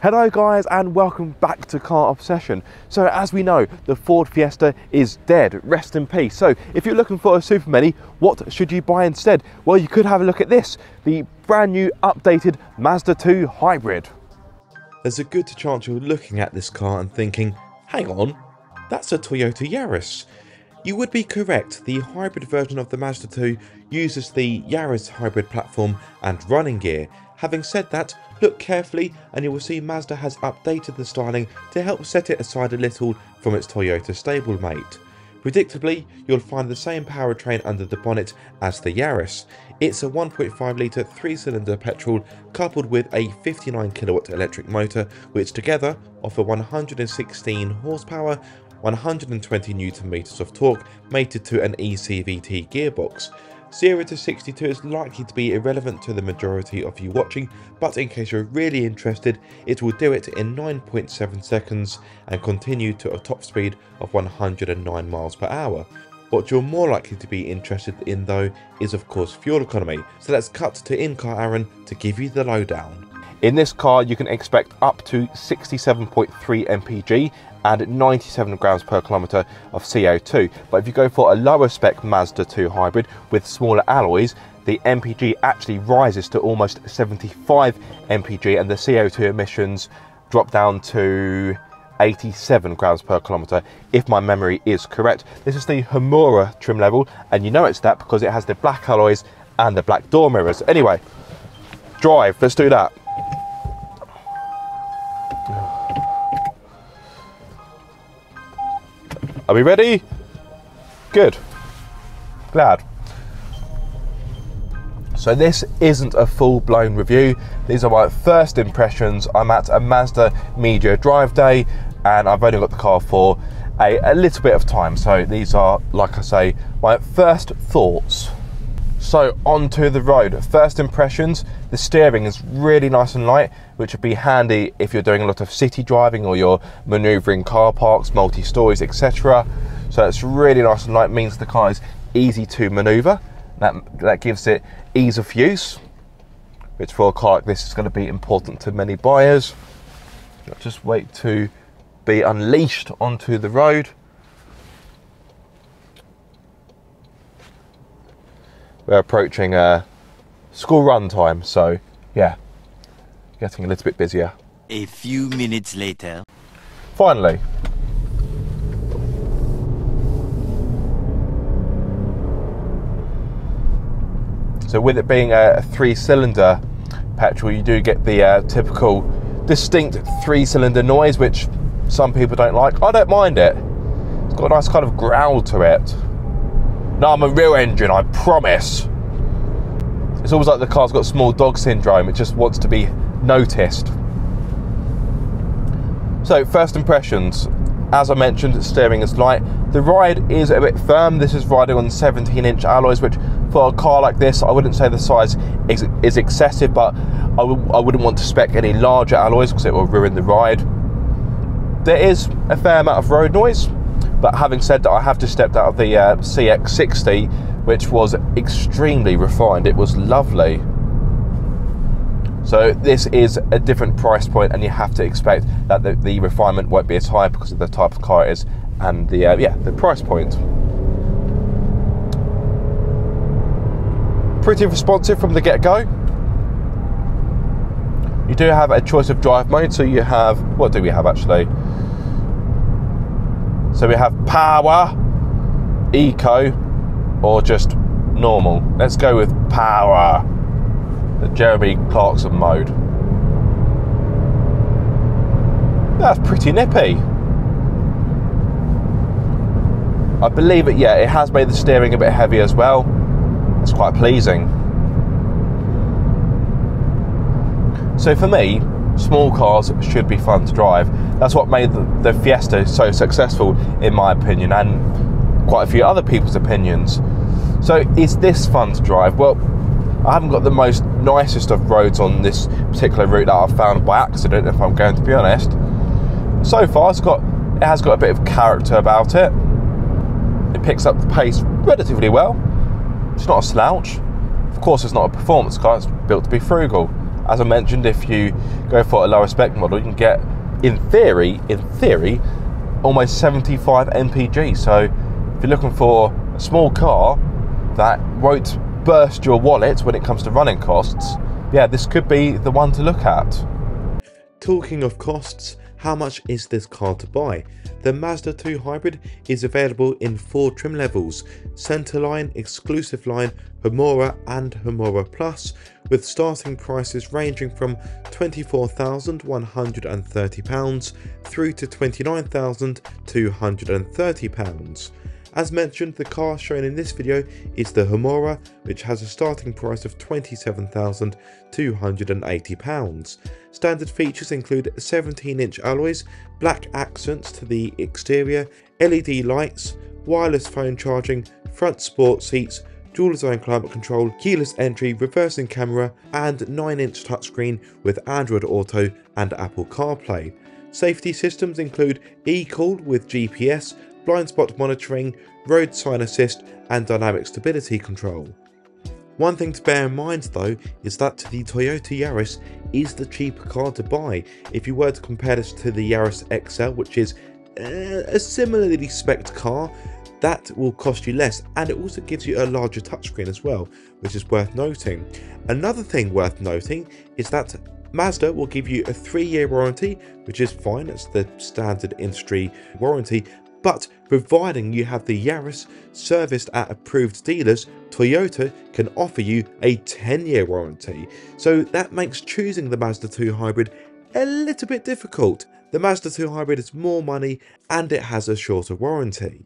Hello guys and welcome back to Car Obsession. So as we know, the Ford Fiesta is dead, rest in peace. So if you're looking for a Supermini, what should you buy instead? Well, you could have a look at this, the brand new updated Mazda2 Hybrid. There's a good chance you're looking at this car and thinking, hang on, that's a Toyota Yaris. You would be correct, the hybrid version of the Mazda 2 uses the Yaris Hybrid platform and running gear. Having said that, look carefully and you will see Mazda has updated the styling to help set it aside a little from its Toyota stablemate. Predictably, you'll find the same powertrain under the bonnet as the Yaris. It's a 1.5 litre 3-cylinder petrol coupled with a 59 kilowatt electric motor, which together offer 116 horsepower, 120 Newton meters of torque, mated to an e-CVT gearbox. 0 to 62 is likely to be irrelevant to the majority of you watching, but in case you're really interested, it will do it in 9.7 seconds and continue to a top speed of 109 miles per hour. What you're more likely to be interested in though is of course fuel economy, so let's cut to in-car Aaron to give you the lowdown. In this car you can expect up to 67.3 mpg and 97 grams per kilometre of CO2, but if you go for a lower spec Mazda 2 Hybrid with smaller alloys, the MPG actually rises to almost 75 mpg and the CO2 emissions drop down to 87 grams per kilometre, if my memory is correct. This is the Homura trim level, and you know it's that because it has the black alloys and the black door mirrors. Anyway, drive, let's do that. Are we ready? Good. Glad. So this isn't a full-blown review. These are my first impressions. I'm at a Mazda media drive day and I've only got the car for a little bit of time. So these are, like I say, my first thoughts. So onto the road. First impressions, the steering is really nice and light, which would be handy if you're doing a lot of city driving or you're manoeuvring car parks, multi-stories, etc. So it's really nice and light, means the car is easy to manoeuvre. That gives it ease of use, which for a car like this is going to be important to many buyers. Just wait to be unleashed onto the road. We're approaching school run time, so yeah, getting a little bit busier. A few minutes later. Finally. So with it being a 3-cylinder petrol, you do get the typical distinct 3-cylinder noise, which some people don't like. I don't mind it. It's got a nice kind of growl to it. No, I'm a real engine, I promise. It's almost like the car's got small dog syndrome. It just wants to be noticed. So, first impressions. As I mentioned, the steering is light. The ride is a bit firm. This is riding on 17-inch alloys, which for a car like this, I wouldn't say the size is excessive, but I wouldn't want to spec any larger alloys because it will ruin the ride. There is a fair amount of road noise. But having said that, I have just stepped out of the CX-60, which was extremely refined. It was lovely. So this is a different price point, and you have to expect that the refinement won't be as high because of the type of car it is and the price point. Pretty responsive from the get-go. You do have a choice of drive mode, so you have, what do we have actually? So we have power, eco, or just normal. Let's go with power, the Jeremy Clarkson mode. That's pretty nippy. I believe it, yeah, it has made the steering a bit heavy as well. It's quite pleasing. So for me, small cars should be fun to drive. That's what made the Fiesta so successful, in my opinion, and quite a few other people's opinions. So is this fun to drive? Well, I haven't got the most nicest of roads on this particular route that I've found by accident, if I'm going to be honest. So far, it has got a bit of character about it. It picks up the pace relatively well. It's not a slouch. Of course, it's not a performance car, it's built to be frugal. As I mentioned, if you go for a lower spec model, you can get, in theory, almost 75 mpg. So if you're looking for a small car that won't burst your wallet when it comes to running costs, yeah, this could be the one to look at. Talking of costs, how much is this car to buy? The Mazda 2 Hybrid is available in 4 trim levels: Centerline, Exclusive Line, Humora and Humora Plus, with starting prices ranging from £24,130 through to £29,230. As mentioned, the car shown in this video is the Humora, which has a starting price of £27,280. Standard features include 17-inch alloys, black accents to the exterior, LED lights, wireless phone charging, front sport seats, dual zone climate control, keyless entry, reversing camera, and 9-inch touchscreen with Android Auto and Apple CarPlay. Safety systems include eCall with GPS, blind spot monitoring, road sign assist and dynamic stability control. One thing to bear in mind though is that the Toyota Yaris is the cheaper car to buy. If you were to compare this to the Yaris XL, which is a similarly spec'd car, that will cost you less, and it also gives you a larger touchscreen as well, which is worth noting. Another thing worth noting is that Mazda will give you a 3-year warranty, which is fine, it's the standard industry warranty, but providing you have the Yaris serviced at approved dealers, Toyota can offer you a 10-year warranty. So that makes choosing the Mazda 2 Hybrid a little bit difficult. The Mazda 2 Hybrid is more money and it has a shorter warranty.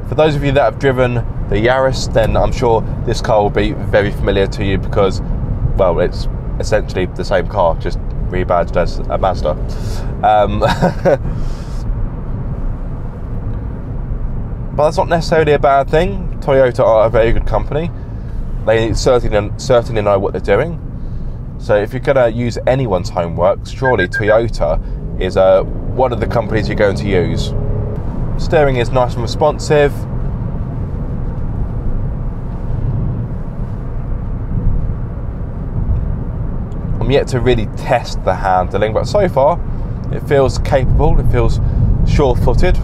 For those of you that have driven the Yaris, then I'm sure this car will be very familiar to you because, well, it's essentially the same car, just rebadged as a Mazda. But that's not necessarily a bad thing. Toyota are a very good company. They certainly know what they're doing. So if you're going to use anyone's homework, surely Toyota is one of the companies you're going to use. Steering is nice and responsive. I'm yet to really test the handling, but so far it feels capable, it feels sure-footed.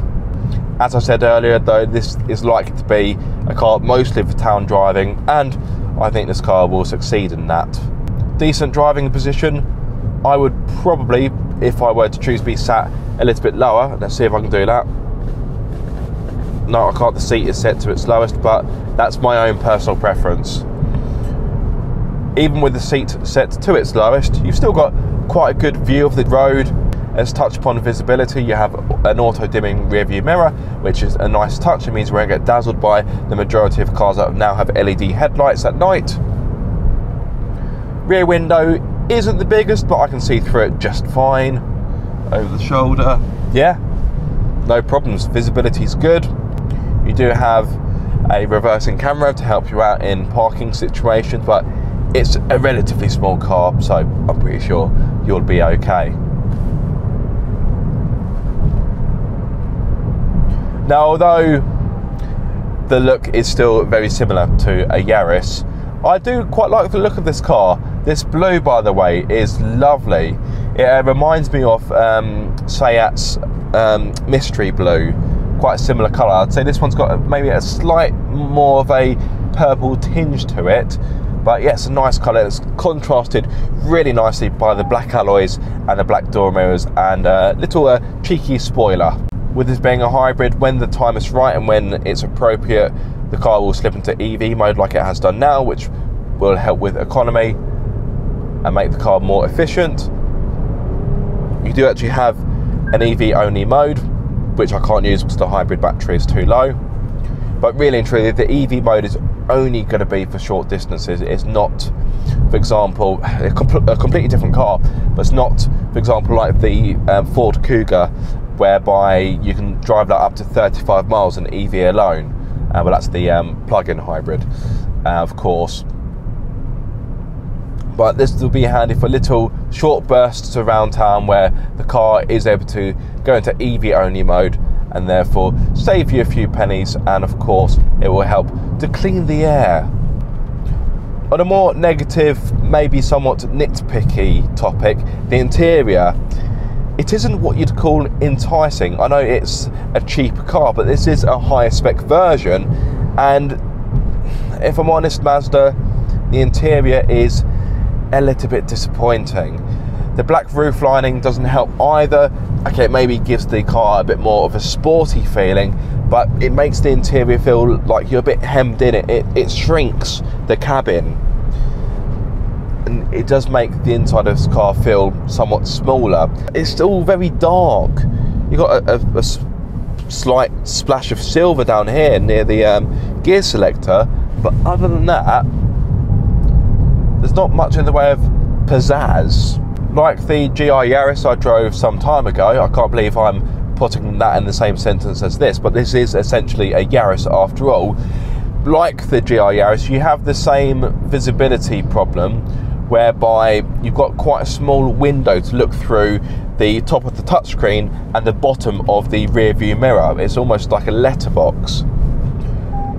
As I said earlier though, this is likely to be a car mostly for town driving, and I think this car will succeed in that. Decent driving position. I would probably, if I were to choose, be sat a little bit lower. Let's see if I can do that. No, I can't. The seat is set to its lowest, but that's my own personal preference. Even with the seat set to its lowest, you've still got quite a good view of the road. As touched upon visibility, you have an auto-dimming rear view mirror, which is a nice touch. It means we won't get dazzled by the majority of cars that now have LED headlights at night. Rear window isn't the biggest, but I can see through it just fine. Over the shoulder, yeah, no problems. Visibility is good. You do have a reversing camera to help you out in parking situations, but it's a relatively small car, so I'm pretty sure you'll be okay. Now, although the look is still very similar to a Yaris, I do quite like the look of this car. This blue, by the way, is lovely. It reminds me of Seat's Mystery Blue, quite a similar colour. I'd say this one's got maybe a slight more of a purple tinge to it, but yeah, it's a nice colour. It's contrasted really nicely by the black alloys and the black door mirrors and a little cheeky spoiler. With this being a hybrid, when the time is right and when it's appropriate, the car will slip into EV mode like it has done now, which will help with economy and make the car more efficient. You do actually have an EV only mode, which I can't use because the hybrid battery is too low. But really and truly, the EV mode is only going to be for short distances. It's not, for example, a completely different car, but it's not, for example, like the Ford Kuga, whereby you can drive that up to 35 miles in EV alone. Well, that's the plug-in hybrid, of course. But this will be handy for little short bursts around town where the car is able to go into EV only mode and therefore save you a few pennies, and of course it will help to clean the air. On a more negative, maybe somewhat nitpicky topic, the interior, it isn't what you'd call enticing. I know it's a cheaper car, but this is a higher spec version, and if I'm honest, Mazda, the interior is a little bit disappointing. The black roof lining doesn't help either. Okay, it maybe gives the car a bit more of a sporty feeling, but it makes the interior feel like you're a bit hemmed in. It shrinks the cabin, and it does make the inside of this car feel somewhat smaller. It's still very dark. You've got a slight splash of silver down here near the gear selector, but other than that, there's not much in the way of pizzazz. Like the GI Yaris I drove some time ago, I can't believe I'm putting that in the same sentence as this, but this is essentially a Yaris after all. Like the GI Yaris, you have the same visibility problem, whereby you've got quite a small window to look through the top of the touchscreen and the bottom of the rear view mirror. It's almost like a letterbox.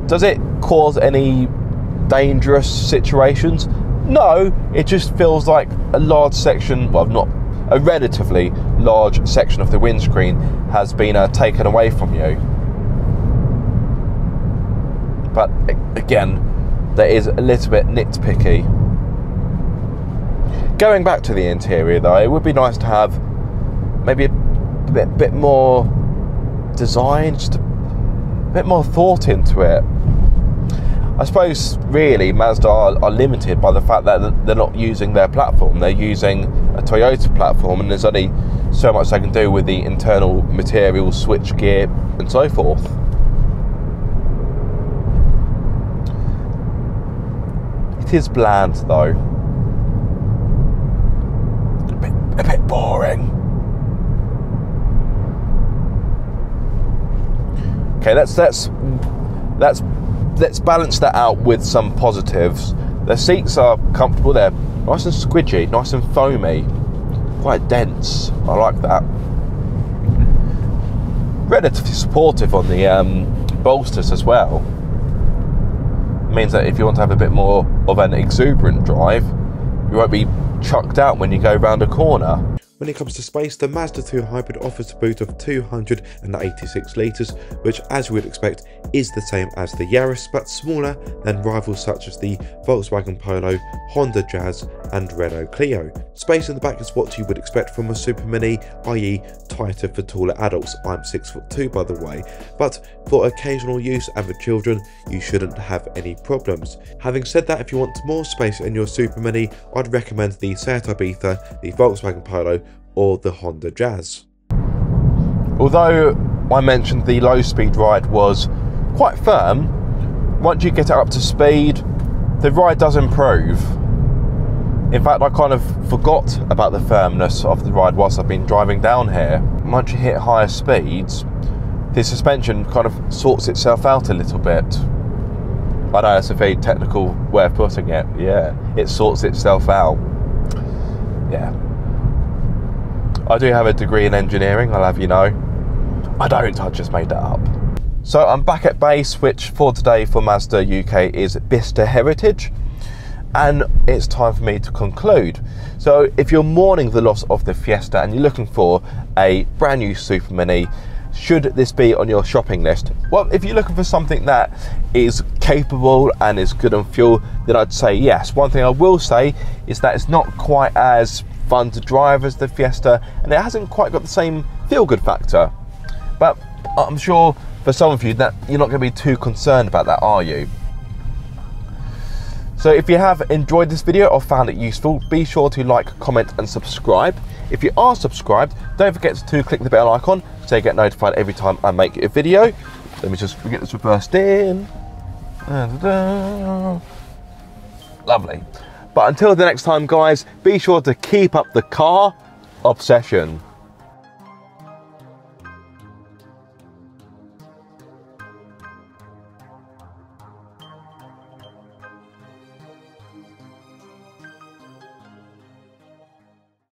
Does it cause any dangerous situations? No, it just feels like a large section, well, not a relatively large section of the windscreen has been taken away from you. But again, that is a little bit nitpicky. Going back to the interior though, it would be nice to have maybe a bit more design, just a bit more thought into it. I suppose really Mazda are limited by the fact that they're not using their platform. They're using a Toyota platform, and there's only so much they can do with the internal materials, switch gear and so forth. It is bland though. A bit boring. Okay, let's balance that out with some positives. The seats are comfortable, they're nice and squidgy, nice and foamy, quite dense. I like that. Relatively supportive on the bolsters as well. It means that if you want to have a bit more of an exuberant drive, you won't be chucked out when you go round a corner. When it comes to space, the Mazda2 Hybrid offers a boot of 286 litres, which as you would expect is the same as the Yaris, but smaller than rivals such as the Volkswagen Polo, Honda Jazz and Renault Clio. Space in the back is what you would expect from a Supermini, i.e. tighter for taller adults. I'm 6'2" by the way, but for occasional use and for children you shouldn't have any problems. Having said that, if you want more space in your Supermini, I'd recommend the Seat Ibiza, the Volkswagen Polo or the Honda Jazz. Although I mentioned the low speed ride was quite firm, once you get it up to speed, the ride does improve. In fact, I kind of forgot about the firmness of the ride whilst I've been driving down here. Once you hit higher speeds, the suspension kind of sorts itself out a little bit. I know that's a very technical way of putting it. Yeah, it sorts itself out. Yeah. I do have a degree in engineering, I'll have you know. I don't, I just made that up. So I'm back at base, which for today for Mazda UK is Bicester Heritage, and it's time for me to conclude. So if you're mourning the loss of the Fiesta and you're looking for a brand new Supermini, should this be on your shopping list? Well, if you're looking for something that is capable and is good on fuel, then I'd say yes. One thing I will say is that it's not quite as fun to drive as the Fiesta, and it hasn't quite got the same feel-good factor. But I'm sure for some of you that you're not going to be too concerned about that, are you? So if you have enjoyed this video or found it useful, be sure to like, comment and subscribe. If you are subscribed, don't forget to click the bell icon so you get notified every time I make a video. Let me just get this reversed in. Lovely. But until the next time guys, be sure to keep up the car obsession.